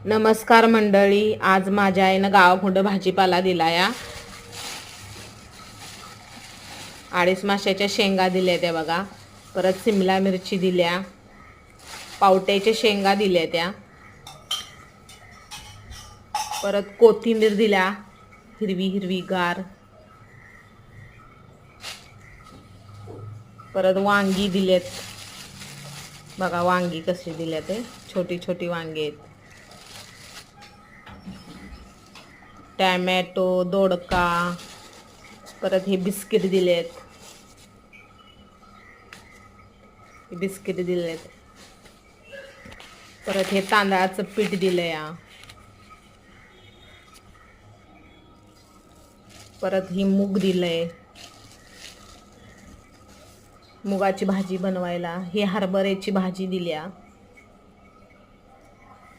नमस्कार मंडळी, आज माझ्या आईनं गावाकडं भाजीपाला दिला या. अडीच माशाच्या शेंगा दिल्या त्या बघा. परत सिमला मिरची दिल्या, पावट्याच्या शेंगा दिल्या त्या, परत कोथिंबीर दिल्या हिरवी हिरवी गार, परत वांगी दिलेत बघा. वांगी कशी दिल्या ते छोटी छोटी वांगी आहेत. टॅमॅटो, दोडका, परत हे बिस्किट दिलेत, परत हे तांदळाचं पीठ दिलं या, परत ही मूग दिलंय मुगाची भाजी बनवायला, ही हरभऱ्याची भाजी दिल्या.